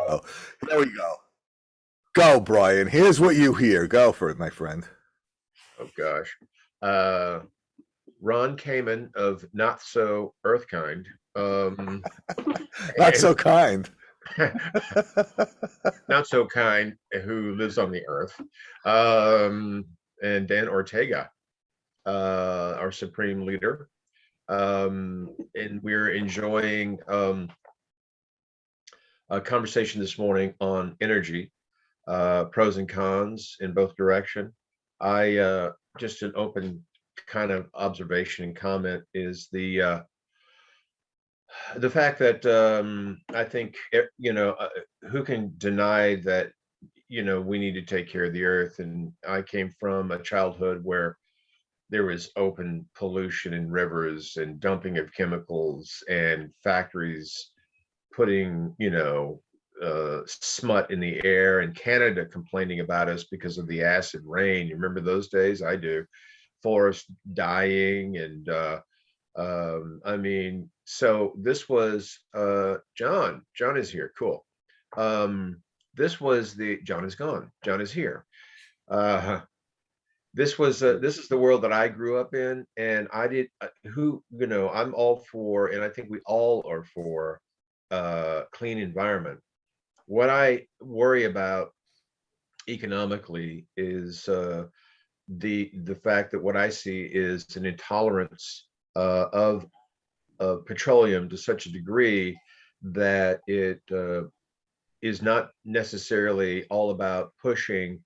Oh, here we go. Go, Brian. Here's what you hear. Go for it, my friend. Oh gosh. Ron Kamen of Not So Earthkind. Not so kind. Not so kind, who lives on the earth. And Dan Ortega, our supreme leader. And we're enjoying a conversation this morning on energy, pros and cons in both direction. I just an open kind of observation and comment is the fact that I think who can deny that we need to take care of the earth. And I came from a childhood where there was open pollution in rivers and dumping of chemicals and factories putting smut in the air, and Canada complaining about us because of the acid rain. You remember those days? I do. Forest dying, and I mean, so this was John. John is here. Cool. This was the John is gone. John is here. This is the world that I grew up in, and I did I'm all for, and I think we all are for clean environment. What I worry about economically is the fact that what I see is an intolerance of petroleum to such a degree that it is not necessarily all about pushing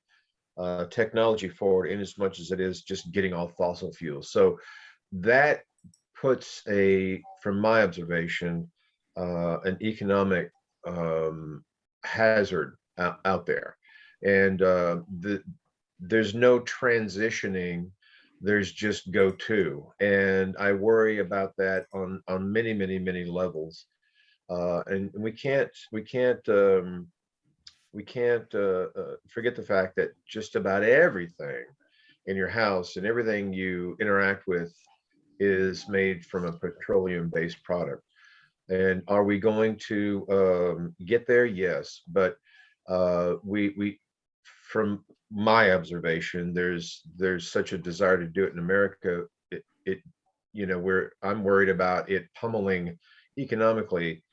technology forward in as much as it is just getting off fossil fuels. So that puts from my observation, an economic hazard out there. And there's no transitioning, there's just go to. And I worry about that on many, many, many levels. And we can't forget the fact that just about everything in your house and everything you interact with is made from a petroleum-based product. And are we going to get there? Yes, but we from my observation, there's such a desire to do it in America. I'm worried about it pummeling economically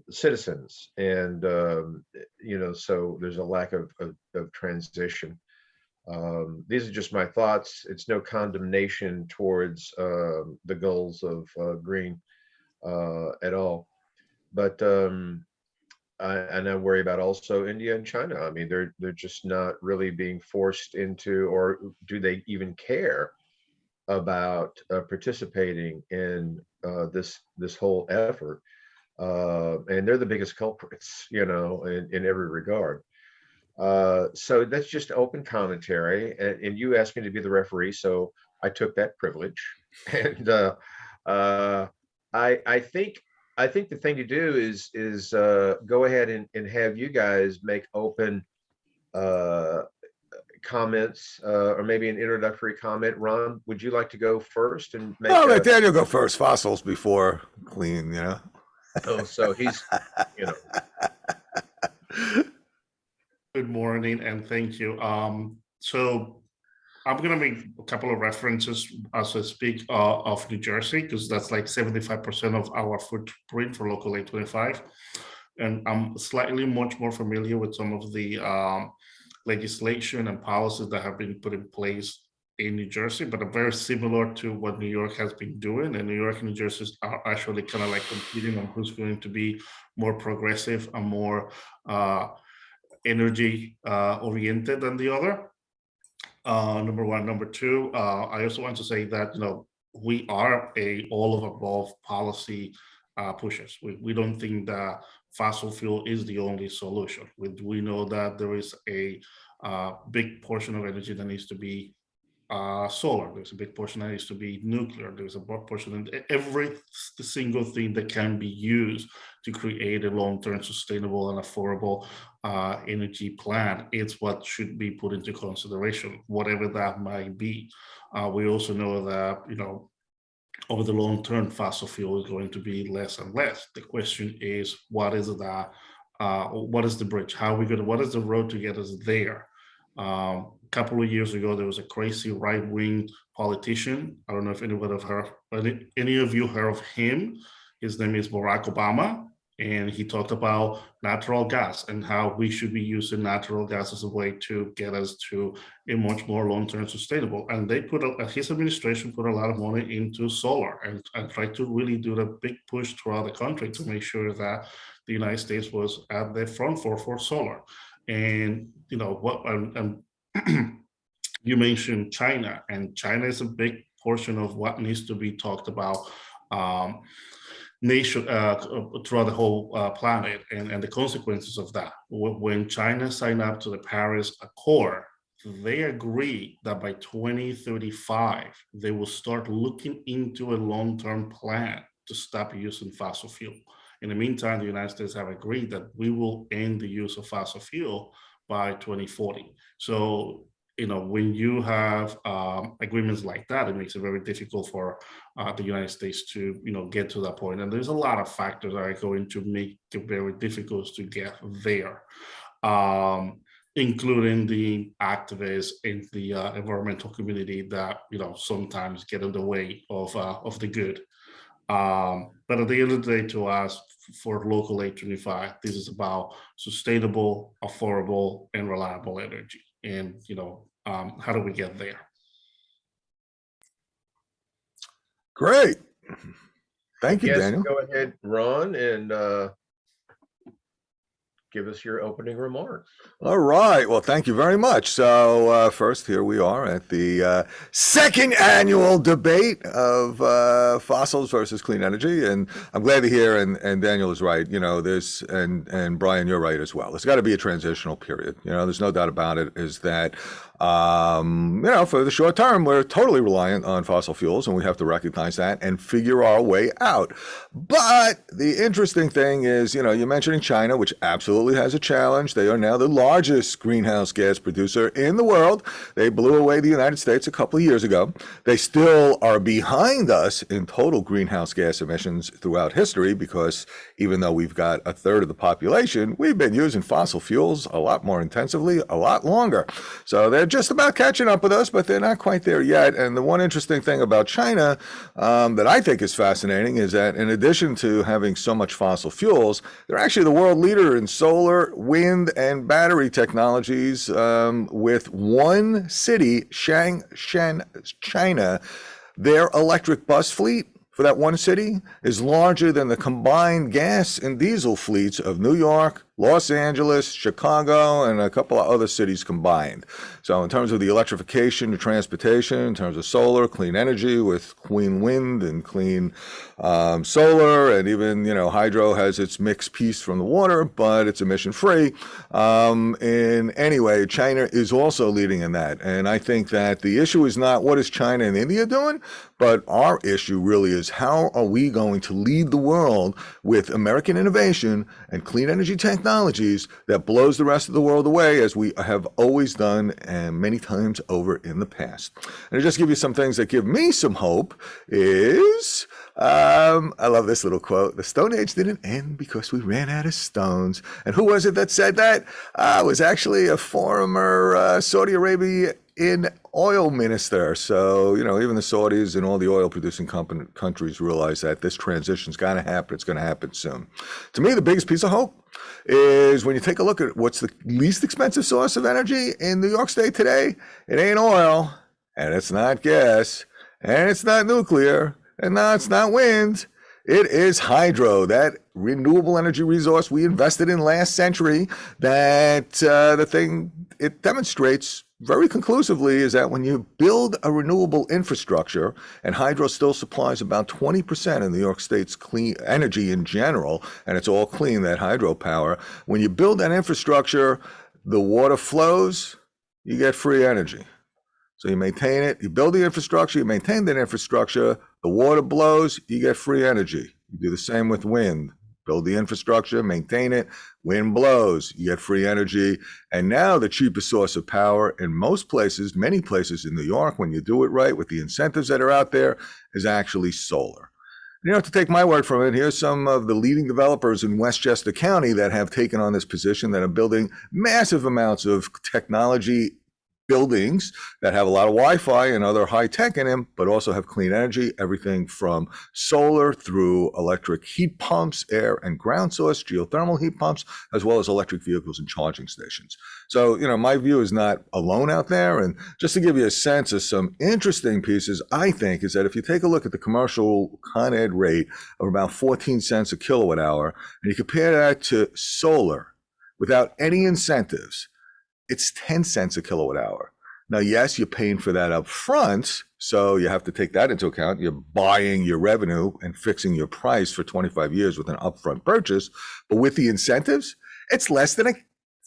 citizens, and so there's a lack of transition. These are just my thoughts. It's no condemnation towards the goals of green at all, but I worry about also India and China. I mean, they're just not really being forced into, or do they even care about participating in this whole effort? And they're the biggest culprits, in every regard. So that's just open commentary, and you asked me to be the referee, so I took that privilege. And I think the thing to do is go ahead and have you guys make open comments, or maybe an introductory comment. Ron, would you like to go first and make? Oh, let Daniel go first. Fossils before clean. Oh, so he's, Good morning and thank you. So I'm going to make a couple of references as I speak of New Jersey, because that's like 75% of our footprint for Local 825. And I'm slightly much more familiar with some of the legislation and policies that have been put in place in New Jersey, but are very similar to what New York has been doing. And New York and New Jersey are actually kind of like competing on who's going to be more progressive and more energy oriented than the other. Number one. Number two, I also want to say that we are a all of above policy pushers. We don't think that fossil fuel is the only solution. We know that there is a big portion of energy that needs to be solar. There's a big portion that needs to be nuclear. There's a big portion, and every single thing that can be used to create a long-term sustainable and affordable energy plan, it's what should be put into consideration, whatever that might be. We also know that over the long term, fossil fuel is going to be less and less. The question is, what is it that what is the bridge? How are we going to, what is the road to get us there? A couple of years ago, there was a crazy right-wing politician. I don't know if anyone have heard, any of you heard of him. His name is Barack Obama, and he talked about natural gas and how we should be using natural gas as a way to get us to a much more long-term sustainable. And they his administration put a lot of money into solar and tried to really do the big push throughout the country to make sure that the United States was at the front for solar. And you know what? You mentioned China, and China is a big portion of what needs to be talked about nation throughout the whole planet, and the consequences of that. When China signed up to the Paris Accord, they agreed that by 2035 they will start looking into a long-term plan to stop using fossil fuel. In the meantime, the United States have agreed that we will end the use of fossil fuel by 2040. So, you know, when you have agreements like that, it makes it very difficult for the United States to, you know, get to that point. And there's a lot of factors that are going to make it very difficult to get there, including the activists in the environmental community that, you know, sometimes get in the way of the good. But at the end of the day, to us, for Local 825, this is about sustainable, affordable, and reliable energy. And, you know, how do we get there? Great. Thank you, Yes, Daniel. go ahead, Ron, and give us your opening remarks. All right. Well, thank you very much. So first, here we are at the second annual debate of fossils versus clean energy. And I'm glad to hear, and Daniel is right, you know, this, and Brian, you're right as well. There's got to be a transitional period. You know, there's no doubt about it, is that, you know, for the short term, we're totally reliant on fossil fuels, and we have to recognize that and figure our way out. But the interesting thing is, you know, you're mentioning China, which absolutely has a challenge. They are now the largest greenhouse gas producer in the world. They blew away the United States a couple of years ago. They still are behind us in total greenhouse gas emissions throughout history, because even though we've got a third of the population, we've been using fossil fuels a lot more intensively, a lot longer. So they're just about catching up with us, but they're not quite there yet. And the one interesting thing about China that I think is fascinating is that in addition to having so much fossil fuels, they're actually the world leader in solar, wind, and battery technologies, with one city, Shenzhen, China. Their electric bus fleet for that one city is larger than the combined gas and diesel fleets of New York, Los Angeles, Chicago, and a couple of other cities combined. So in terms of the electrification of transportation, in terms of solar, clean energy with clean wind and clean solar, and even, you know, hydro has its mixed piece from the water, but it's emission free. In any way, China is also leading in that. And I think that the issue is not what is China and India doing, but our issue really is how are we going to lead the world with American innovation and clean energy technologies that blows the rest of the world away, as we have always done and many times over in the past. And to just give you some things that give me some hope is, I love this little quote: the Stone Age didn't end because we ran out of stones. And who was it that said that? It was actually a former Saudi Arabia oil minister. So, you know, even the Saudis and all the oil producing countries realize that this transition's got to happen. It's going to happen soon. To me, the biggest piece of hope is when you take a look at what's the least expensive source of energy in New York State today. It ain't oil, and it's not gas, and it's not nuclear, and now it's not wind. It is hydro, that renewable energy resource we invested in last century. That the thing it demonstrates very conclusively is that when you build a renewable infrastructure, and hydro still supplies about 20% of New York State's clean energy in general, and it's all clean, that hydropower. When you build that infrastructure, the water flows, you get free energy. So you maintain it, you build the infrastructure, you maintain that infrastructure, the water blows, you get free energy. You do the same with wind. Build the infrastructure, maintain it, wind blows, you get free energy. And now the cheapest source of power in most places, many places in New York, when you do it right with the incentives that are out there, is actually solar. You don't have to take my word from it. Here's some of the leading developers in Westchester County that have taken on this position, that are building massive amounts of technology buildings that have a lot of Wi-Fi and other high tech in them, but also have clean energy, everything from solar through electric heat pumps, air and ground source, geothermal heat pumps, as well as electric vehicles and charging stations. So, my view is not alone out there. And just to give you a sense of some interesting pieces, I think, is that if you take a look at the commercial Con Ed rate of about 14 cents a kilowatt hour, and you compare that to solar without any incentives, it's 10 cents a kilowatt hour. Now, yes, you're paying for that up front, so you have to take that into account. You're buying your revenue and fixing your price for 25 years with an upfront purchase. But with the incentives, it's less than a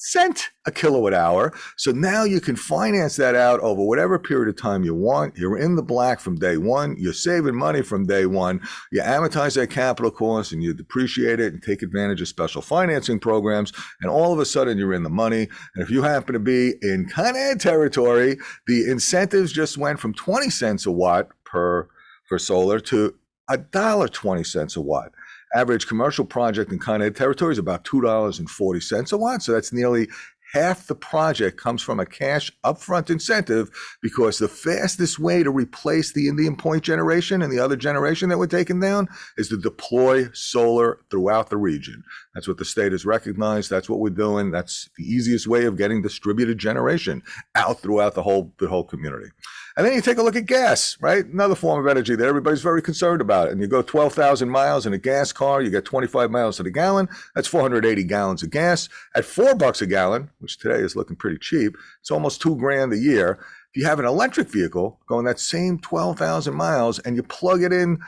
cent a kilowatt hour. So now you can finance that out over whatever period of time you want. You're in the black from day one. You're saving money from day one. You amortize that capital cost and you depreciate it and take advantage of special financing programs. And all of a sudden you're in the money. And if you happen to be in Con Ed territory, the incentives just went from 20 cents a watt for solar to $1.20 a watt. Average commercial project in Con Ed territory is about $2.40 a watt. So that's nearly half the project comes from a cash upfront incentive, because the fastest way to replace the Indian Point generation and the other generation that we're taking down is to deploy solar throughout the region. That's what the state has recognized. That's what we're doing. That's the easiest way of getting distributed generation out throughout the whole community. And then you take a look at gas, right? Another form of energy that everybody's very concerned about. And you go 12,000 miles in a gas car, you get 25 miles to the gallon. That's 480 gallons of gas at $4 a gallon, which today is looking pretty cheap. It's almost $2,000 a year. If you have an electric vehicle going that same 12,000 miles and you plug it in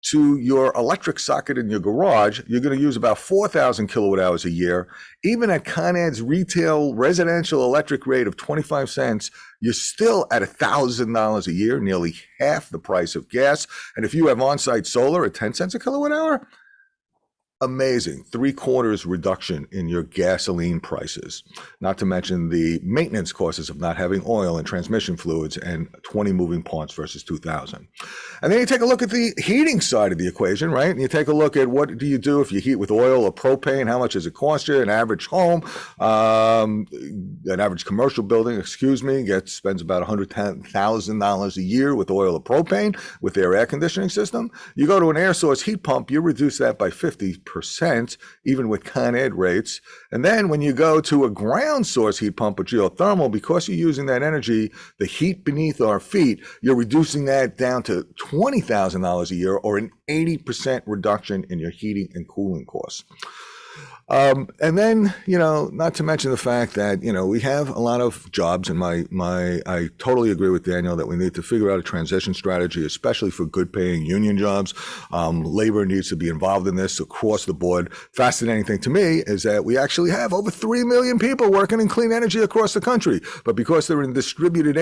to your electric socket in your garage, you're going to use about 4,000 kilowatt hours a year. Even at Con Ed's retail residential electric rate of 25 cents, you're still at $1,000 a year, nearly half the price of gas. And if you have on-site solar at 10 cents a kilowatt hour, amazing 3/4 reduction in your gasoline prices, not to mention the maintenance costs of not having oil and transmission fluids and 20 moving parts versus 2,000. And then you take a look at the heating side of the equation, right? And you take a look at what do you do if you heat with oil or propane? How much does it cost you? An average home, an average commercial building, spends about $110,000 a year with oil or propane with their air conditioning system. You go to an air source heat pump, you reduce that by 50%, even with Con Ed rates. And then when you go to a ground source heat pump or geothermal, because you're using that energy, the heat beneath our feet, you're reducing that down to $20,000 a year, or an 80% reduction in your heating and cooling costs. And then, not to mention the fact that, we have a lot of jobs, and I totally agree with Daniel that we need to figure out a transition strategy, especially for good paying union jobs. Labor needs to be involved in this across the board. Fascinating thing to me is that we actually have over 3 million people working in clean energy across the country, but because they're in distributed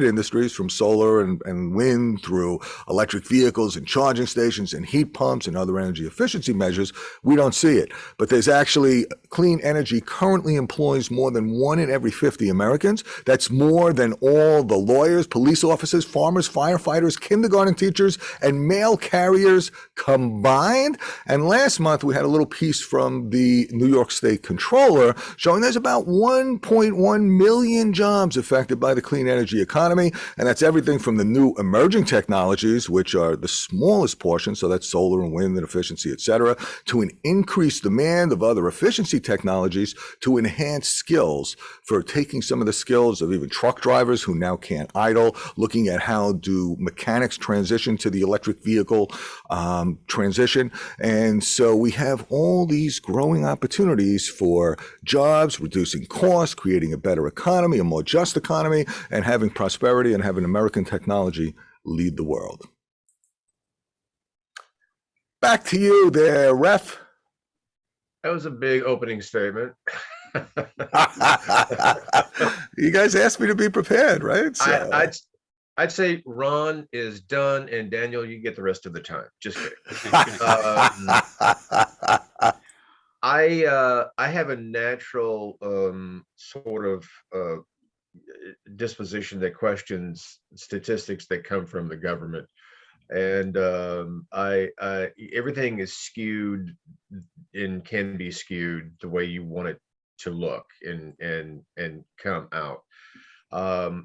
industries, from solar and wind through electric vehicles and charging stations and heat pumps and other energy efficiency measures, we don't see it. But there's actually, clean energy currently employs more than 1 in every 50 Americans. That's more than all the lawyers, police officers, farmers, firefighters, kindergarten teachers, and mail carriers combined. And last month we had a little piece from the New York State Controller showing there's about 1.1 million jobs affected by the clean energy economy. And that's everything from the new emerging technologies, which are the smallest portion, so that's solar and wind and efficiency, et cetera, to an increased demand of other efficiency technologies to enhance skills, for taking some of the skills of even truck drivers who now can't idle, looking at how do mechanics transition to the electric vehicle transition. And so we have all these growing opportunities for jobs, reducing costs, creating a better economy, a more just economy, and having prosperity and having American technology lead the world. Back to you there, Ref. That was a big opening statement. You guys asked me to be prepared, right? So. I'd say Ron is done, and Daniel, you get the rest of the time. Just kidding. I have a natural sort of disposition that questions statistics that come from the government. And everything is skewed and can be skewed the way you want it to look and come out.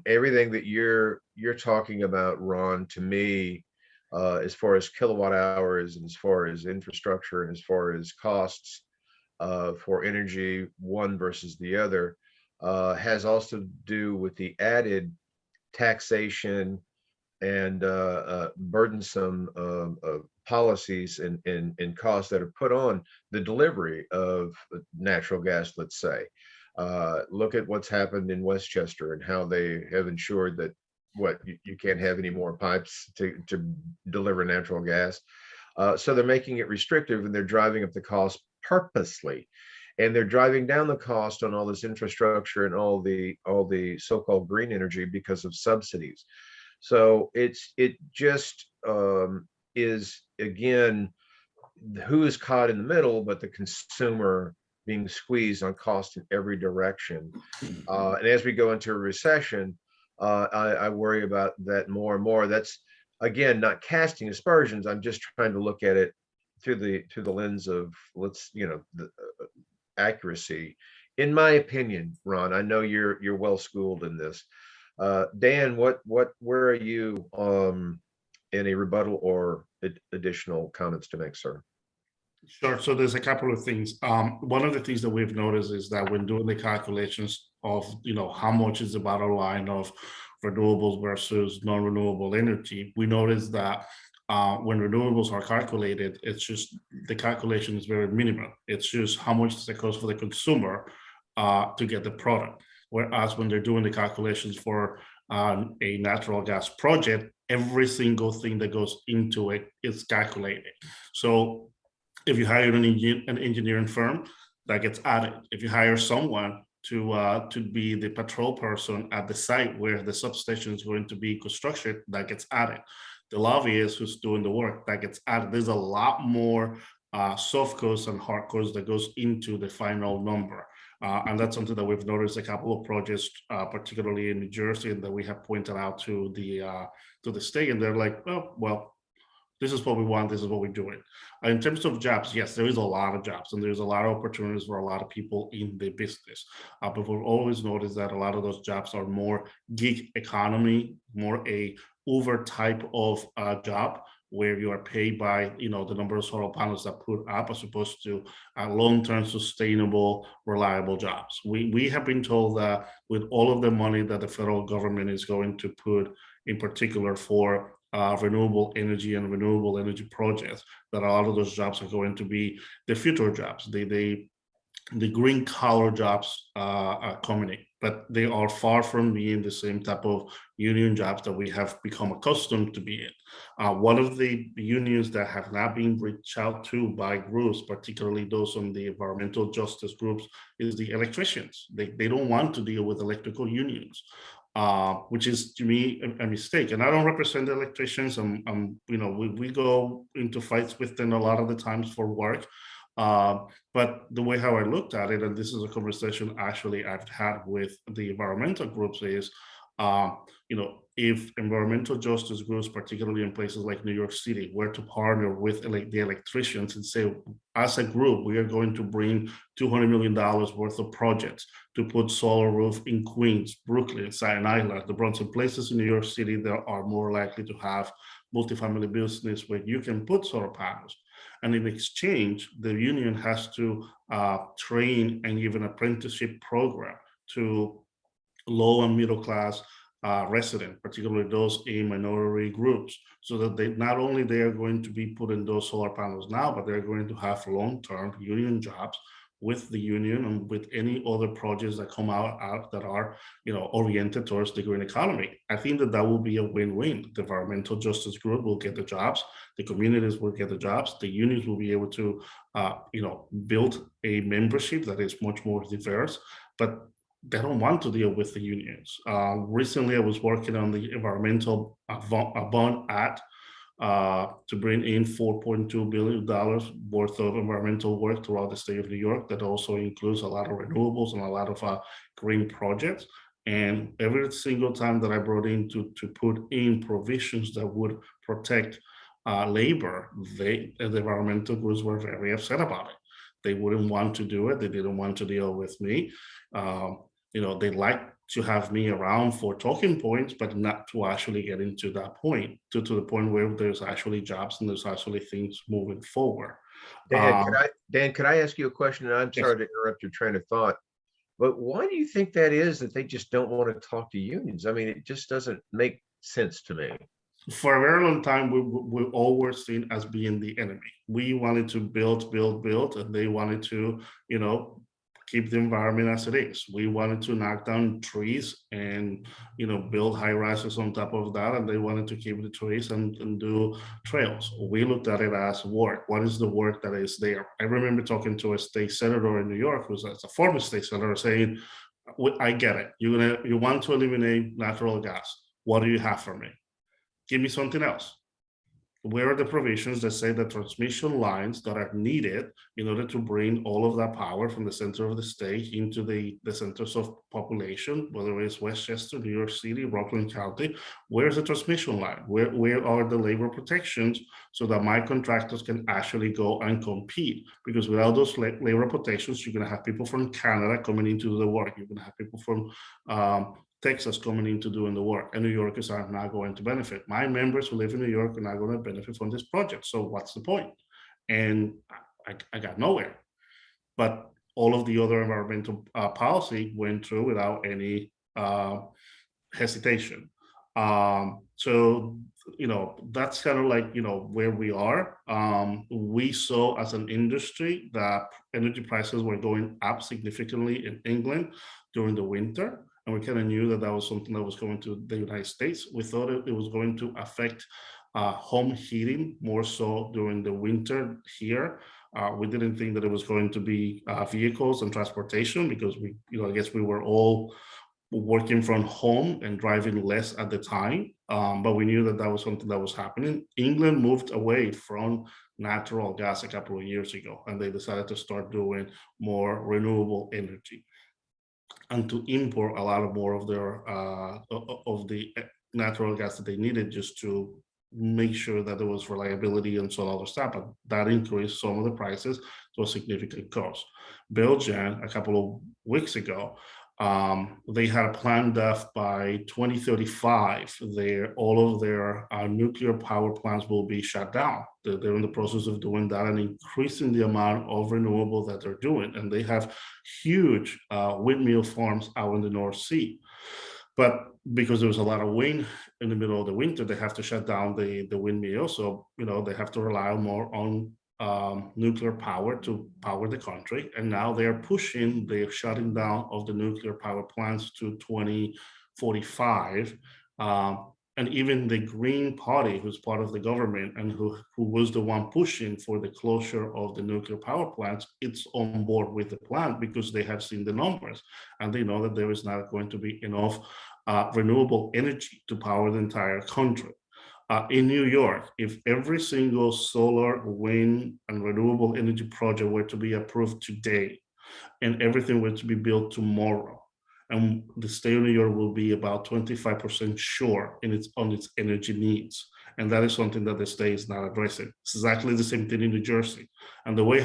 Everything that you're talking about, Ron, to me, as far as kilowatt hours and as far as infrastructure and as far as costs for energy, one versus the other, has also to do with the added taxation and burdensome policies and costs that are put on the delivery of natural gas, let's say. Look at what's happened in Westchester and how they have ensured that you can't have any more pipes to deliver natural gas. So they're making it restrictive and they're driving up the cost purposely. And they're driving down the cost on all this infrastructure and all the so-called green energy because of subsidies. So it just is, again, who is caught in the middle, but the consumer being squeezed on cost in every direction. And as we go into a recession, I worry about that more and more. That's, again, not casting aspersions. I'm just trying to look at it through the lens of, let's, the accuracy. In my opinion, Ron, I know you're well schooled in this. Dan, where are you in a rebuttal or additional comments to make, sir? Sure. So there's a couple of things. One of the things that we've noticed is that when doing the calculations of, how much is the bottom line of renewables versus non-renewable energy, we notice that when renewables are calculated, it's just the calculation is very minimal. It's just how much does it cost for the consumer to get the product. Whereas when they're doing the calculations for a natural gas project, every single thing that goes into it is calculated. So if you hire an engineering firm, that gets added. If you hire someone to be the patrol person at the site where the substation is going to be constructed, that gets added. The lobbyist who's doing the work, that gets added. There's a lot more soft costs and hard costs that goes into the final number. And that's something that we've noticed a couple of projects, particularly in New Jersey, that we have pointed out to the state, and they're like, oh, well, this is what we want, this is what we're doing. In terms of jobs, yes, there is a lot of jobs and there's a lot of opportunities for a lot of people in the business. But we've always noticed that a lot of those jobs are more gig economy, more a Uber type of job, where you are paid by the number of solar panels that put up, as opposed to long-term sustainable, reliable jobs. We have been told that with all of the money that the federal government is going to put, in particular for renewable energy and renewable energy projects, that a lot of those jobs are going to be the future jobs. The green collar jobs are coming in, but they are far from being the same type of union jobs that we have become accustomed to be in. One of the unions that have not been reached out to by groups, particularly those on the environmental justice groups, is the electricians. They don't want to deal with electrical unions. Which is, to me, a mistake. And I don't represent the electricians. We go into fights with them a lot of the times for work. But the way how I looked at it, and this is a conversation actually I've had with the environmental groups, is, if environmental justice groups, particularly in places like New York City, were to partner with the electricians and say, as a group, we are going to bring $200 million worth of projects to put solar roof in Queens, Brooklyn, Staten Island, the Bronx, places in New York City that are more likely to have multifamily business where you can put solar panels. And in exchange, the union has to train and give an apprenticeship program to low and middle class residents, particularly those in minority groups, so that they not only they are going to be putting those solar panels now, but they're going to have long-term union jobs with the union and with any other projects that come out that are oriented towards the green economy. I think that will be a win-win. The environmental justice group will get the jobs, the communities will get the jobs, the unions will be able to build a membership that is much more diverse, but they don't want to deal with the unions. Recently, I was working on the environmental bond act to bring in $4.2 billion worth of environmental work throughout the state of New York. That also includes a lot of renewables and a lot of green projects. And every single time that I brought in to put in provisions that would protect labor, the environmental groups were very upset about it. They wouldn't want to do it. They didn't want to deal with me. They like to have me around for talking points, but not to actually get into that point, to the point where there's actually jobs and there's actually things moving forward. Dan, could I ask you a question? And I'm Yes. sorry to interrupt your train of thought, but why do you think that is, that they just don't want to talk to unions? I mean, it just doesn't make sense to me. For a very long time, we all were seen as being the enemy. We wanted to build, and they wanted to, keep the environment as it is. We wanted to knock down trees and, build high rises on top of that, and they wanted to keep the trees and do trails. We looked at it as work. What is the work that is there? I remember talking to a state senator in New York, who's a former state senator, saying, I get it. You want to eliminate natural gas. What do you have for me? Give me something else. Where are the provisions that say the transmission lines that are needed in order to bring all of that power from the center of the state into the centers of population, whether it's Westchester, New York City, Rockland County? Where's the transmission line? Where are the labor protections so that my contractors can actually go and compete? Because without those labor protections, you're going to have people from Canada coming into the work. You're going to have people from Texas coming into doing the work, and New Yorkers are not going to benefit. My members who live in New York are not going to benefit from this project. So what's the point? And I got nowhere. But all of the other environmental policy went through without any hesitation. So that's kind of like where we are. We saw as an industry that energy prices were going up significantly in England during the winter. And we kind of knew that that was something that was going to the United States. We thought it was going to affect home heating more so during the winter here. We didn't think that it was going to be vehicles and transportation, because I guess we were all working from home and driving less at the time. But we knew that that was something that was happening. England moved away from natural gas a couple of years ago, and they decided to start doing more renewable energy and to import a lot more of their of the natural gas that they needed, just to make sure that there was reliability and some other stuff. But that increased some of the prices to a significant cost. Belgium, a couple of weeks ago, they had a plan that by 2035, all of their nuclear power plants will be shut down. They're in the process of doing that and increasing the amount of renewable that they're doing. And they have huge windmill farms out in the North Sea. But because there was a lot of wind in the middle of the winter, they have to shut down the windmill. So, they have to rely more on nuclear power to power the country. And now they're pushing the shutting down of the nuclear power plants to 2045. And even the Green Party, who's part of the government and who was the one pushing for the closure of the nuclear power plants, it's on board with the plan, because they have seen the numbers and they know that there is not going to be enough renewable energy to power the entire country. In New York, if every single solar, wind, and renewable energy project were to be approved today, and everything were to be built tomorrow, and the state of New York will be about 25% short on its energy needs. And that is something that the state is not addressing. It's exactly the same thing in New Jersey. And the way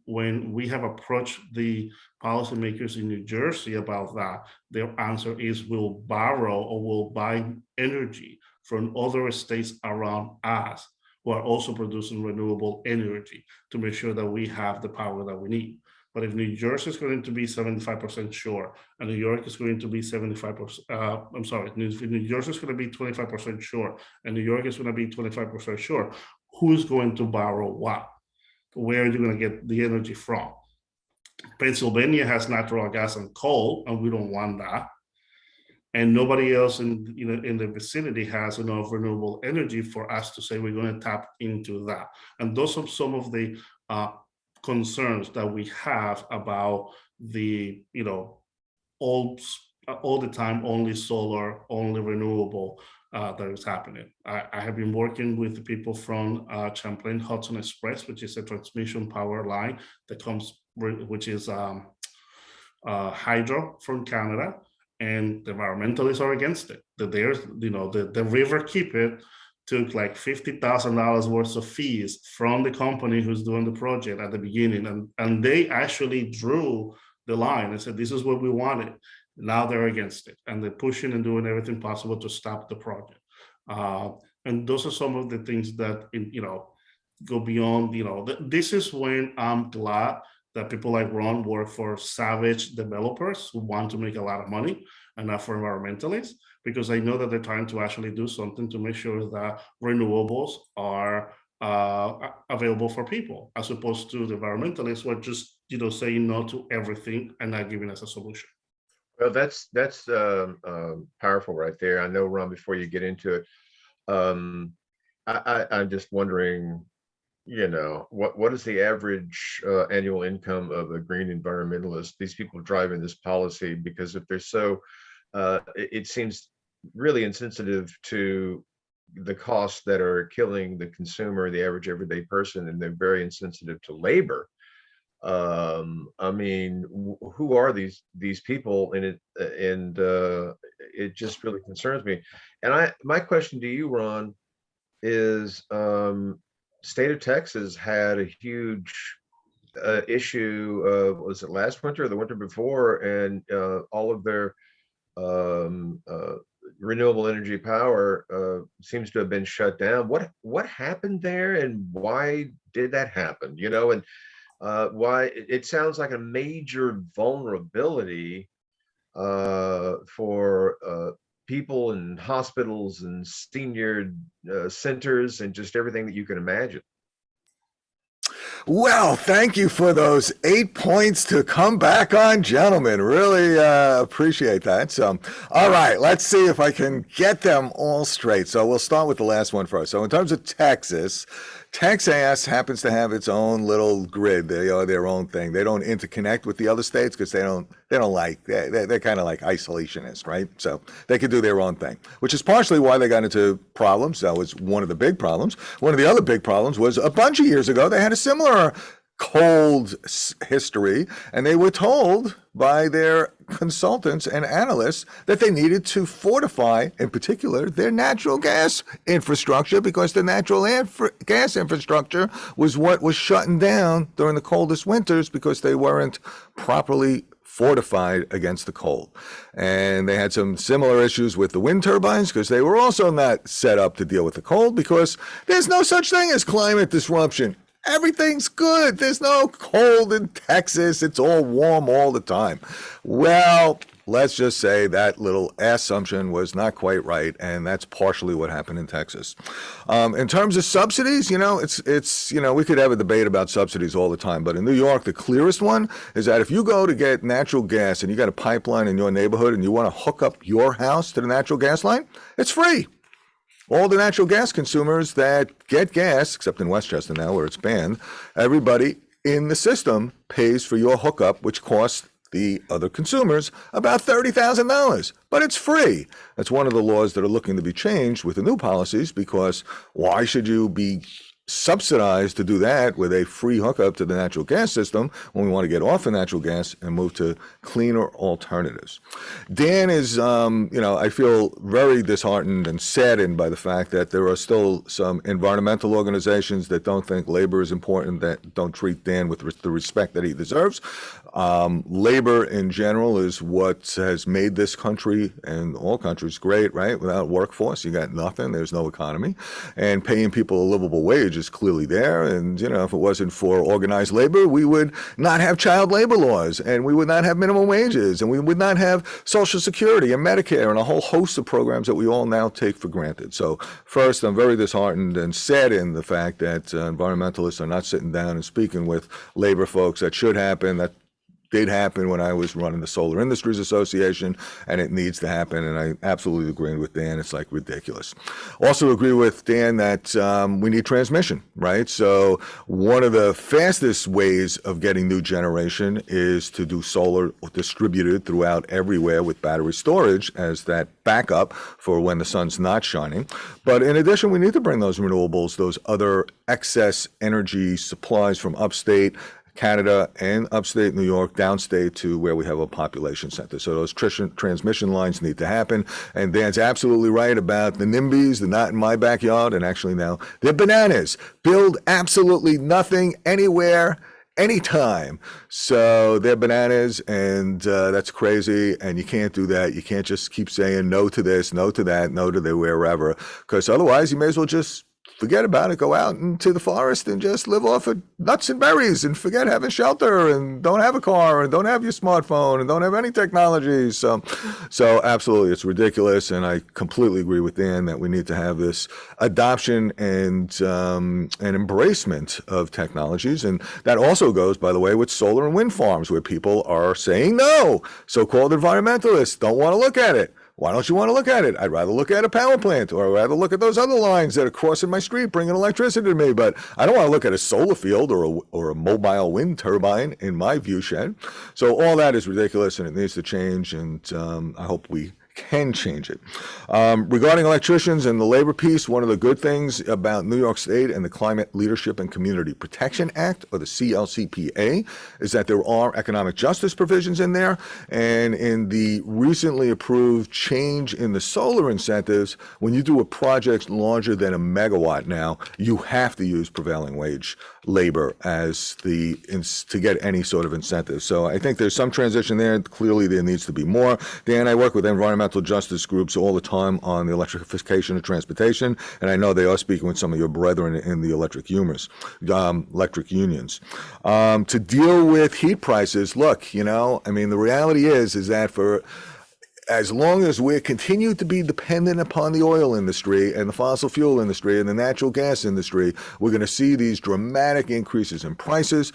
when we have approached the policymakers in New Jersey about that, their answer is we'll borrow or we'll buy energy from other states around us who are also producing renewable energy to make sure that we have the power that we need. But if New Jersey is going to be 75% short, and New York is going to be 75%, I'm sorry, New Jersey is going to be 25% short, and New York is going to be 25% short, who's going to borrow what? Where are you going to get the energy from? Pennsylvania has natural gas and coal, and we don't want that. And nobody else in the vicinity has enough renewable energy for us to say we're going to tap into that. And those are some of the concerns that we have about the all the time only solar, only renewable that is happening. I have been working with the people from Champlain Hudson Express, which is a transmission power line that comes, which is hydro from Canada, and the environmentalists are against it. That there's the river keep it, took like $50,000 worth of fees from the company who's doing the project at the beginning, and they actually drew the line and said, this is what we wanted. Now they're against it, and they're pushing and doing everything possible to stop the project. And those are some of the things that, go beyond, this is when I'm glad that people like Ron work for savage developers who want to make a lot of money and not for environmentalists, because I know that they're trying to actually do something to make sure that renewables are available for people, as opposed to the environmentalists who are just, saying no to everything and not giving us a solution. Well, that's powerful right there. I know, Ron, before you get into it, I'm just wondering, what is the average annual income of a green environmentalist? These people driving this policy, because if they're so, it seems really insensitive to the costs that are killing the consumer, the average everyday person, and they're very insensitive to labor. I mean, who are these people? And it just really concerns me. And my question to you, Ron, is state of Texas had a huge issue, was it last winter or the winter before, and all of their renewable energy power seems to have been shut down. What happened there, and why did that happen? And why it sounds like a major vulnerability for people in hospitals and senior centers and just everything that you can imagine. Well, thank you for those 8 points to come back on, gentlemen. Really appreciate that. So, all right, let's see if I can get them all straight. So we'll start with the last one first. So in terms of Texas happens to have its own little grid. They are their own thing. They don't interconnect with the other states because they're kind of like isolationists, right? So they could do their own thing, which is partially why they got into problems. That was one of the big problems. One of the other big problems was a bunch of years ago, they had a similar cold history, and they were told by their consultants and analysts that they needed to fortify, in particular, their natural gas infrastructure, because the natural gas infrastructure was what was shutting down during the coldest winters because they weren't properly fortified against the cold. And they had some similar issues with the wind turbines because they were also not set up to deal with the cold, because there's no such thing as climate disruption. Everything's good. There's no cold in Texas. It's all warm all the time. Well, let's just say that little assumption was not quite right, and that's partially what happened in Texas. In terms of subsidies, it's we could have a debate about subsidies all the time, but in New York, the clearest one is that if you go to get natural gas and you got a pipeline in your neighborhood and you want to hook up your house to the natural gas line, it's free. All the natural gas consumers that get gas, except in Westchester now where it's banned, everybody in the system pays for your hookup, which costs the other consumers about $30,000, but it's free. That's one of the laws that are looking to be changed with the new policies, because why should you be subsidized to do that with a free hookup to the natural gas system when we want to get off of natural gas and move to cleaner alternatives? Dan is, I feel very disheartened and saddened by the fact that there are still some environmental organizations that don't think labor is important, that don't treat Dan with the respect that he deserves. Labor in general is what has made this country and all countries great, right? Without workforce, you got nothing. There's no economy. And paying people a livable wage is clearly there. And, if it wasn't for organized labor, we would not have child labor laws, and we would not have minimum wages, and we would not have Social Security and Medicare and a whole host of programs that we all now take for granted. So first, I'm very disheartened and saddened the fact that environmentalists are not sitting down and speaking with labor folks. That should happen. That did happen when I was running the Solar Industries Association, and it needs to happen. And I absolutely agree with Dan. It's like ridiculous. Also agree with Dan that we need transmission, right? So one of the fastest ways of getting new generation is to do solar distributed throughout everywhere with battery storage as that backup for when the sun's not shining. But in addition, we need to bring those renewables, those other excess energy supplies from upstate, Canada and upstate New York, downstate to where we have a population center. So those transmission lines need to happen. And Dan's absolutely right about the NIMBYs. They're not in my backyard, and actually now they're bananas. Build absolutely nothing anywhere, anytime. So they're bananas, and that's crazy, and you can't do that. You can't just keep saying no to this, no to that, no to the wherever, because otherwise you may as well just forget about it, go out into the forest and just live off of nuts and berries and forget having shelter and don't have a car and don't have your smartphone and don't have any technology. So absolutely, it's ridiculous. And I completely agree with Dan that we need to have this adoption and embracement of technologies. And that also goes, by the way, with solar and wind farms, where people are saying no. So-called environmentalists don't want to look at it. Why don't you want to look at it? I'd rather look at a power plant, or I'd rather look at those other lines that are crossing my street, bringing electricity to me. But I don't want to look at a solar field or a mobile wind turbine in my view shed. So all that is ridiculous, and it needs to change, and I hope we can change it. Regarding electricians and the labor piece, one of the good things about New York State and the Climate Leadership and Community Protection Act, or the CLCPA, is that there are economic justice provisions in there. And in the recently approved change in the solar incentives, when you do a project larger than a megawatt now, you have to use prevailing wage labor as to get any sort of incentive. So I think there's some transition there. Clearly there needs to be more. Dan, I work with environmental justice groups all the time on the electrification of transportation, and I know they are speaking with some of your brethren in the electric unions. To deal with heat prices, look, the reality is that for as long as we continue to be dependent upon the oil industry and the fossil fuel industry and the natural gas industry, we're going to see these dramatic increases in prices.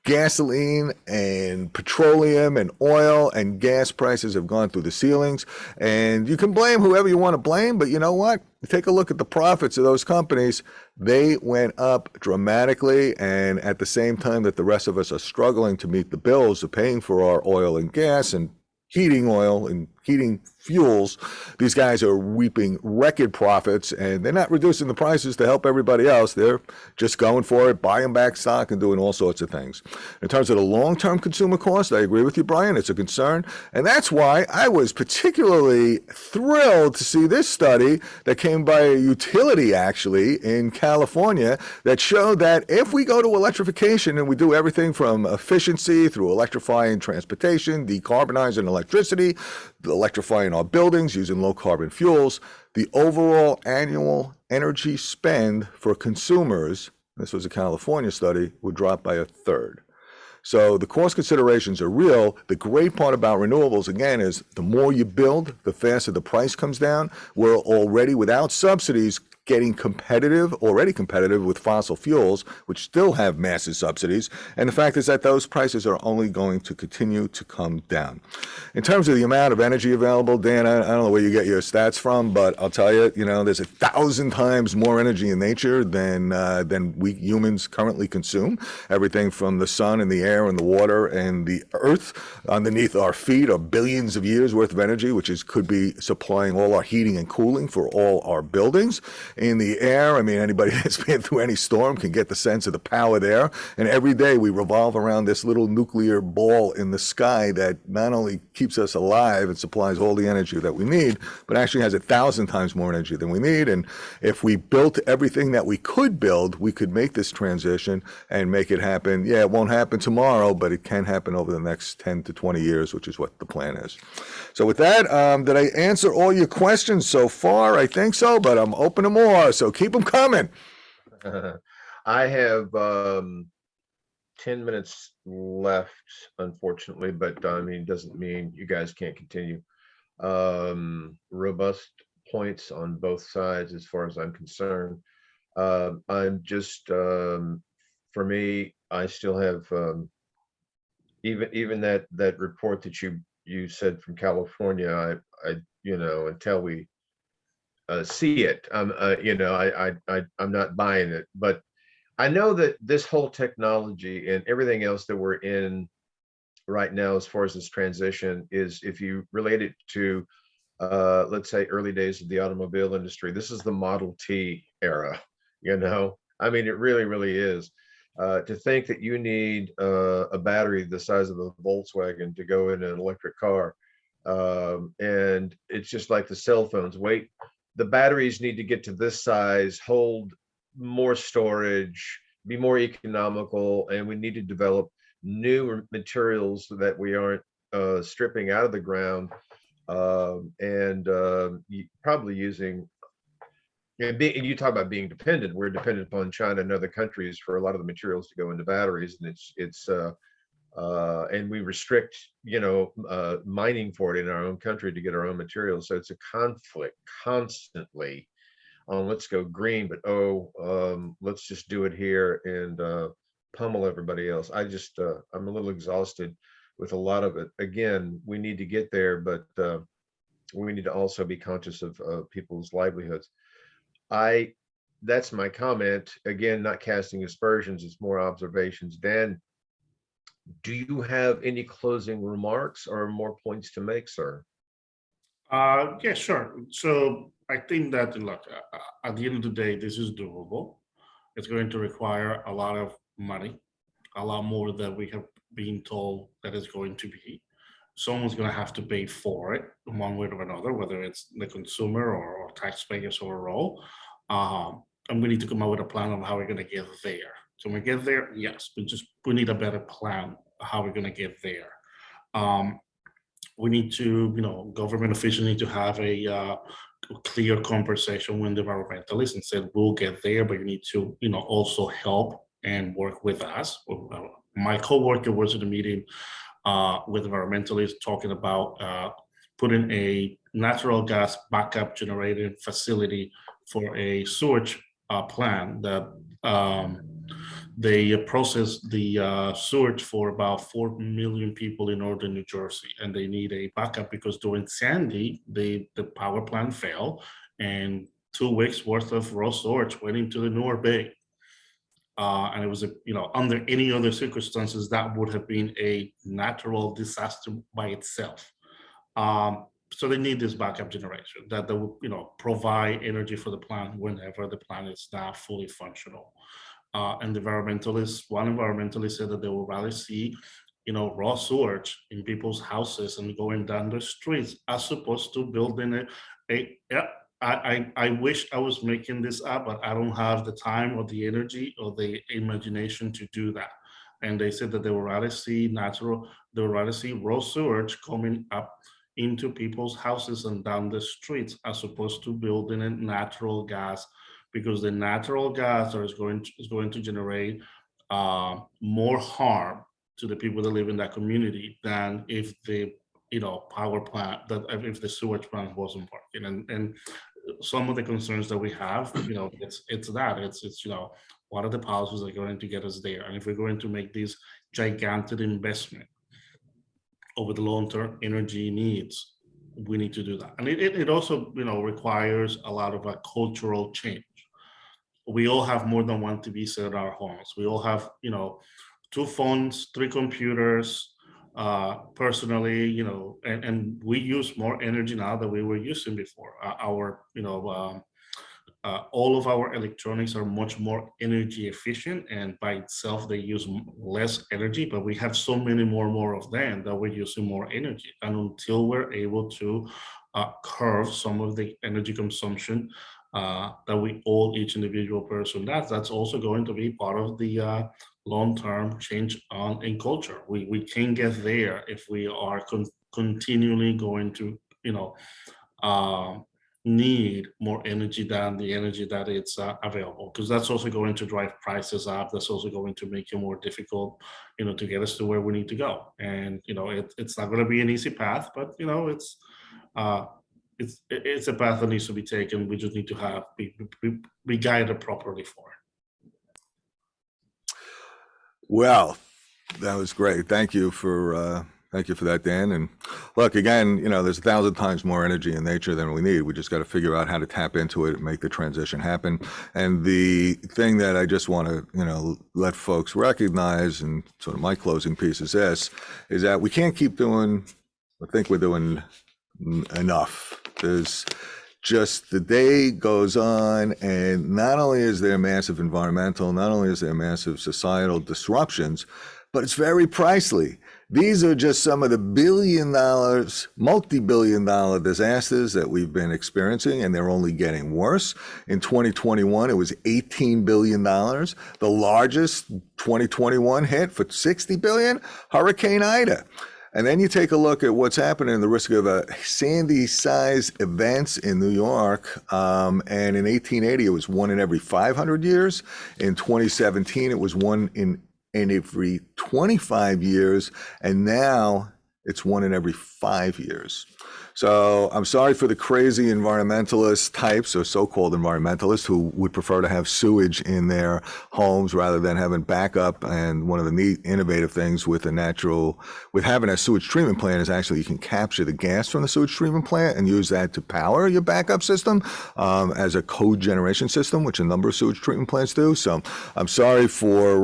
Gasoline and petroleum and oil and gas prices have gone through the ceilings, and you can blame whoever you want to blame, but you know what? Take a look at the profits of those companies. They went up dramatically, and at the same time that the rest of us are struggling to meet the bills of paying for our oil and gas and heating oil and heating fuels, these guys are reaping record profits, and they're not reducing the prices to help everybody else. They're just going for it, buying back stock and doing all sorts of things. In terms of the long-term consumer cost, I agree with you, Brian. It's a concern. And that's why I was particularly thrilled to see this study that came by a utility, actually, in California, that showed that if we go to electrification and we do everything from efficiency through electrifying transportation, decarbonizing electricity, electrifying our buildings using low carbon fuels, the overall annual energy spend for consumers, this was a California study, would drop by a third. So the cost considerations are real. The great part about renewables, again, is the more you build, the faster the price comes down. We're already, without subsidies, already competitive with fossil fuels, which still have massive subsidies. And the fact is that those prices are only going to continue to come down. In terms of the amount of energy available, Dan, I don't know where you get your stats from, but I'll tell you, there's 1,000 times more energy in nature than we humans currently consume. Everything from the sun and the air and the water and the earth underneath our feet are billions of years worth of energy, which could be supplying all our heating and cooling for all our buildings. In the air, anybody that's been through any storm can get the sense of the power there. And every day we revolve around this little nuclear ball in the sky that not only keeps us alive and supplies all the energy that we need, but actually has 1,000 times more energy than we need. And if we built everything that we could build, we could make this transition and make it happen. Yeah, it won't happen tomorrow, but it can happen over the next 10 to 20 years, which is what the plan is. So with that, did I answer all your questions so far? I think so, but I'm open to more, so keep them coming. I have 10 minutes left, unfortunately, but it doesn't mean you guys can't continue. Robust points on both sides as far as I'm concerned. I'm just, for me, I still have even that report that you said from California, I until we see it, I'm not buying it. But I know that this whole technology and everything else that we're in right now, as far as this transition, is, if you relate it to let's say early days of the automobile industry, this is the Model T era. It really, really is. To think that you need a battery the size of a Volkswagen to go in an electric car, and it's just like the cell phones. Wait, the batteries need to get to this size, hold more storage, be more economical, and we need to develop new materials so that we aren't stripping out of the ground, and probably using. And you talk about being dependent. We're dependent upon China and other countries for a lot of the materials to go into batteries, and and we restrict, mining for it in our own country to get our own materials. So it's a conflict constantly on let's go green, but let's just do it here and pummel everybody else. I'm a little exhausted with a lot of it. Again, we need to get there, but we need to also be conscious of people's livelihoods. That's my comment. Again, not casting aspersions, it's more observations. Dan, do you have any closing remarks or more points to make, sir? Yeah, sure. So I think that, look, at the end of the day, this is doable. It's going to require a lot of money, a lot more than we have been told that it's going to be. Someone's going to have to pay for it in one way or another, whether it's the consumer or taxpayers overall. And we need to come up with a plan on how we're going to get there. Can we get there? Yes, we need a better plan how we're going to get there. We need to, government officials need to have a clear conversation with the environmentalists and said, we'll get there, but you need to, also help and work with us. My coworker was at a meeting with environmentalists talking about putting a natural gas backup generating facility for a sewage plant that they process the sewage for about 4 million people in northern New Jersey, and they need a backup because during Sandy, the power plant failed, and 2 weeks worth of raw sewage went into the Newark Bay. And it was, under any other circumstances, that would have been a natural disaster by itself. So they need this backup generation that will, provide energy for the plant whenever the plant is not fully functional. And one environmentalist said that they would rather see, raw sewage in people's houses and going down the streets as opposed to building I wish I was making this up, but I don't have the time or the energy or the imagination to do that. And they said that they would rather see raw sewage coming up into people's houses and down the streets as opposed to building a natural gas, because the natural gas is going to generate more harm to the people that live in that community than if the power plant, that if the sewage plant wasn't working. And some of the concerns that we have, it's what are the policies that are going to get us there? And if we're going to make this gigantic investment over the long-term energy needs, we need to do that. And it also, requires a lot of a cultural change. We all have more than one TV set at our homes. We all have, 2 phones, 3 computers, personally, and we use more energy now than we were using before. All of our electronics are much more energy efficient, and by itself they use less energy, but we have so many more of them that we're using more energy. And until we're able to curb some of the energy consumption that we all, each individual person, that's also going to be part of the long-term change in culture. We can't get there if we are continually going to, need more energy than the energy that it's available, because that's also going to drive prices up. That's also going to make it more difficult, to get us to where we need to go. And it's not going to be an easy path, but it's a path that needs to be taken. We just need to be guided properly for it. Well, that was great. Thank you for that, Dan. And look, again, there's 1,000 times more energy in nature than we need. We just got to figure out how to tap into it and make the transition happen. And the thing that I just want to, let folks recognize, and sort of my closing piece is this, is that we can't keep doing, I think we're doing enough. just the day goes on, and not only is there massive environmental, not only is there massive societal disruptions, but it's very pricey. These are just some of the multi-billion-dollar disasters that we've been experiencing, and they're only getting worse. In 2021, it was $18 billion. The largest 2021 hit for $60 billion, Hurricane Ida. And then you take a look at what's happening, the risk of a Sandy-sized events in New York. And in 1880, it was 1 in every 500 years. In 2017, it was 1 in every 25 years. And now it's 1 in every 5 years. So I'm sorry for the crazy environmentalist types, or so-called environmentalists, who would prefer to have sewage in their homes rather than having backup. And one of the neat, innovative things with having a sewage treatment plant is actually you can capture the gas from the sewage treatment plant and use that to power your backup system as a cogeneration system, which a number of sewage treatment plants do. So I'm sorry for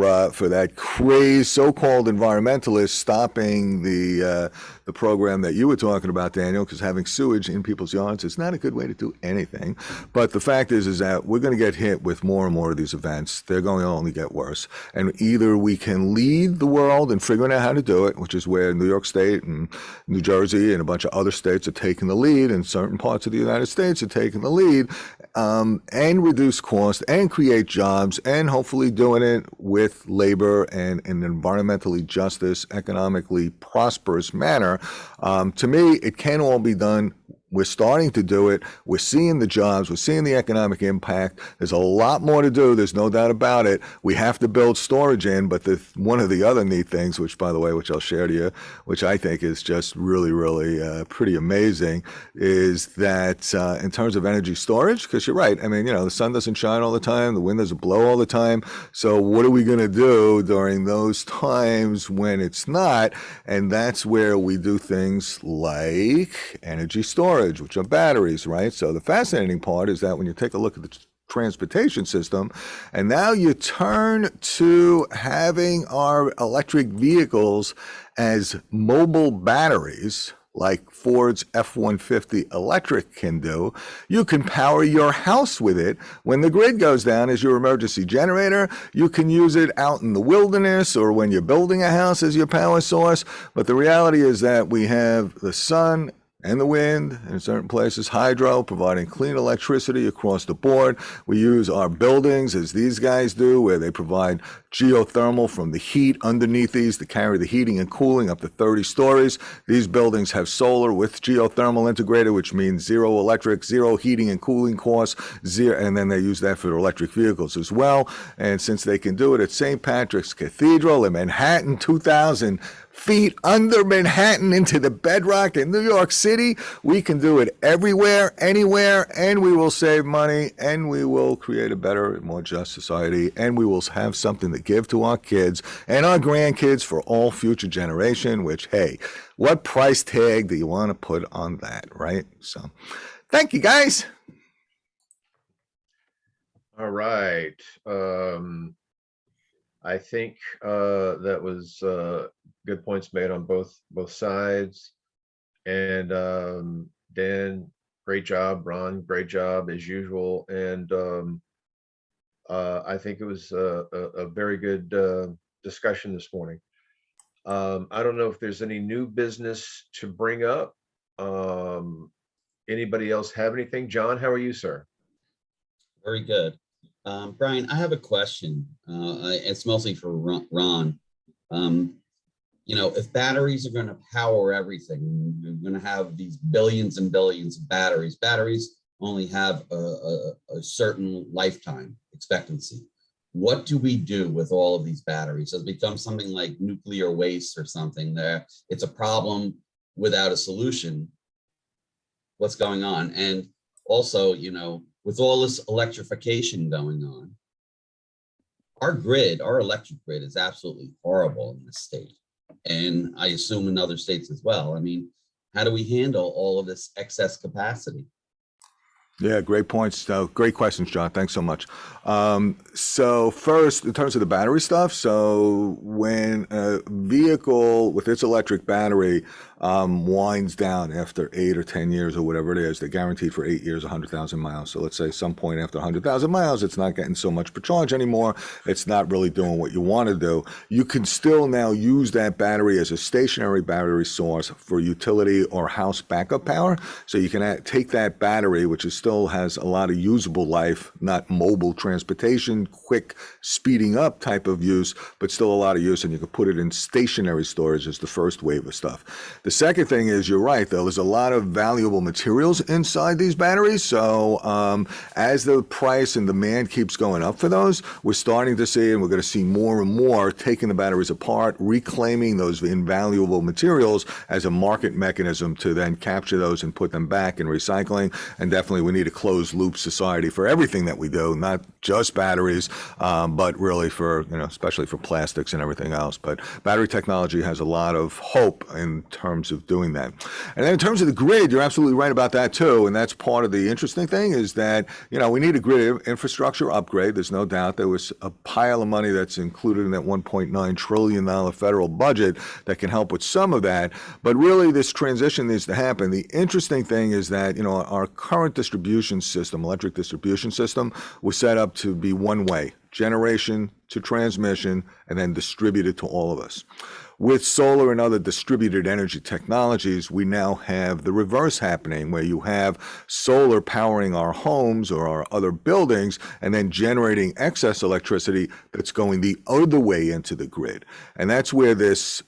that crazed so-called environmentalist stopping the program that you were talking about, Daniel, because having sewage in people's yards is not a good way to do anything. But the fact is that we're going to get hit with more and more of these events. They're going to only get worse. And either we can lead the world in figuring out how to do it, which is where New York State and New Jersey and a bunch of other states are taking the lead, and certain parts of the United States are taking the lead, and reduce costs and create jobs, and hopefully doing it with labor and in an environmentally justice, economically prosperous manner. To me, it can all be done. We're starting to do it. We're seeing the jobs. We're seeing the economic impact. There's a lot more to do. There's no doubt about it. We have to build storage in, but one of the other neat things, which, by the way, which I'll share to you, which I think is just really, really pretty amazing, is that in terms of energy storage, because you're right. I mean, the sun doesn't shine all the time. The wind doesn't blow all the time. So what are we going to do during those times when it's not? And that's where we do things like energy storage, which are batteries, right? So the fascinating part is that when you take a look at the transportation system, and now you turn to having our electric vehicles as mobile batteries, like Ford's F-150 electric can do, you can power your house with it. When the grid goes down as your emergency generator, you can use it out in the wilderness or when you're building a house as your power source. But the reality is that we have the sun and the wind, in certain places, hydro, providing clean electricity across the board. We use our buildings, as these guys do, where they provide geothermal from the heat underneath these to carry the heating and cooling up to 30 stories. These buildings have solar with geothermal integrated, which means zero electric, zero heating and cooling costs, and then they use that for their electric vehicles as well. And since they can do it at St. Patrick's Cathedral in Manhattan, 2,000 feet under Manhattan into the bedrock in New York City, we can do it everywhere, anywhere, and we will save money, and we will create a better, more just society, and we will have something to give to our kids and our grandkids for all future generation, which, hey, what price tag do you want to put on that, right? So thank you, guys. All right. I think that was good points made on both sides. And Dan, great job. Ron, great job as usual. And I think it was a very good discussion this morning. I don't know if there's any new business to bring up. Anybody else have anything? John, how are you, sir? Very good. Brian, I have a question. It's mostly for Ron. If batteries are going to power everything, you're going to have these billions and billions of batteries. Batteries only have a certain lifetime expectancy. What do we do with all of these batteries? Does it become something like nuclear waste or something there? It's a problem without a solution. What's going on? And also, with all this electrification going on, our electric grid is absolutely horrible in this state. And I assume in other states as well. I mean, how do we handle all of this excess capacity? Yeah, great points. Great questions, John. Thanks so much. So first, in terms of the battery stuff, so when a vehicle with its electric battery winds down after 8 or 10 years or whatever it is, they're guaranteed for 8 years, 100,000 miles. So let's say some point after 100,000 miles, it's not getting so much per charge anymore. It's not really doing what you want to do. You can still now use that battery as a stationary battery source for utility or house backup power. So you can take that battery, which is still has a lot of usable life, not mobile transportation, quick speeding up type of use, but still a lot of use, and you can put it in stationary storage as the first wave of stuff. The second thing is, you're right, though, there's a lot of valuable materials inside these batteries. So as the price and demand keeps going up for those, we're starting to see, and we're going to see more and more, taking the batteries apart, reclaiming those invaluable materials as a market mechanism to then capture those and put them back in recycling. And definitely we need a closed loop society for everything that we do, not just batteries, but really for, especially for plastics and everything else. But battery technology has a lot of hope in terms of doing that. And then in terms of the grid, you're absolutely right about that too. And that's part of the interesting thing is that, we need a grid infrastructure upgrade. There's no doubt there was a pile of money that's included in that $1.9 trillion federal budget that can help with some of that. But really this transition needs to happen. The interesting thing is that, our current distribution system, electric distribution system, was set up to be one way, generation to transmission, and then distributed to all of us. With solar and other distributed energy technologies, we now have the reverse happening, where you have solar powering our homes or our other buildings and then generating excess electricity that's going the other way into the grid. And that's where this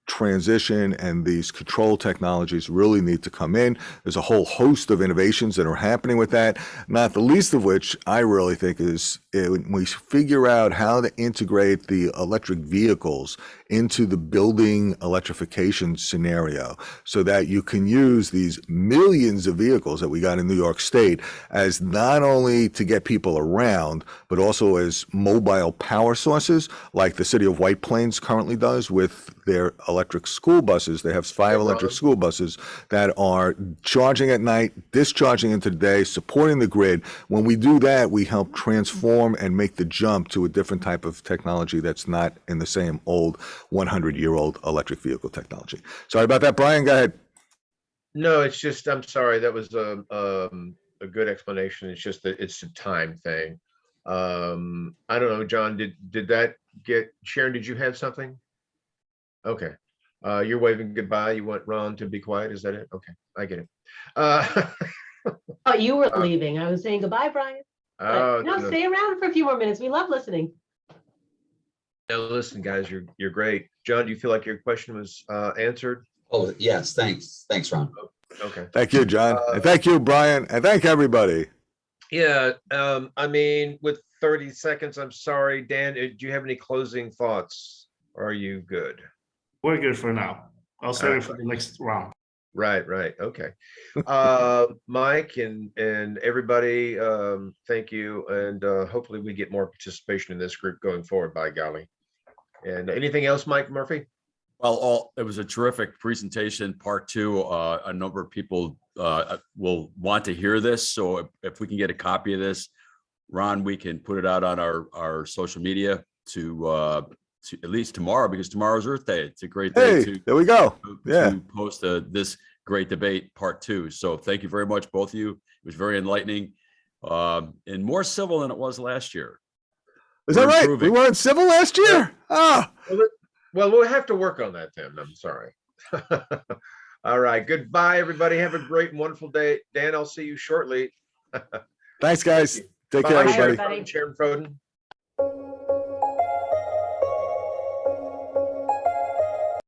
transition and these control technologies really need to come in. There's a whole host of innovations that are happening with that, not the least of which I really think is when we figure out how to integrate the electric vehicles into the building electrification scenario so that you can use these millions of vehicles that we got in New York State as not only to get people around, but also as mobile power sources, like the city of White Plains currently does with their electric school buses. They have 5 electric school buses that are charging at night, discharging into the day, supporting the grid. When we do that, we help transform and make the jump to a different type of technology that's not in the same old 100-year-old electric vehicle technology. Sorry about that, Brian. Go ahead. No, it's just, I'm sorry. That was a good explanation. It's just that it's a time thing. I don't know, John, did that get, Sharon, did you have something? Okay. You're waving goodbye. You want Ron to be quiet. Is that it? Okay. I get it. Oh, you were leaving. I was saying goodbye, Brian. But, no, stay around for a few more minutes. We love listening. No, listen, guys, you're great. John, do you feel like your question was answered? Oh, yes, thanks. Thanks, Ron. Okay. Thank you, John. And thank you, Brian. And thank everybody. Yeah. I mean, with 30 seconds, I'm sorry. Dan, do you have any closing thoughts? Or are you good? We're good for now. I'll save it for the next round. Right. Okay. Mike and everybody, thank you. And hopefully we get more participation in this group going forward, by golly. And anything else, Mike Murphy? Well, it was a terrific presentation, part 2. A number of people will want to hear this. So if we can get a copy of this, Ron, we can put it out on our social media to at least tomorrow, because tomorrow's Earth Day. It's a great day there we go. to post this great debate, part 2. So thank you very much, both of you. It was very enlightening and more civil than it was last year. Is that right? We weren't civil last year? Ah. Well, we'll have to work on that then. I'm sorry. All right. Goodbye, everybody. Have a great and wonderful day. Dan, I'll see you shortly. Thanks, guys. Take care, Bye, everybody. Sharon Froden.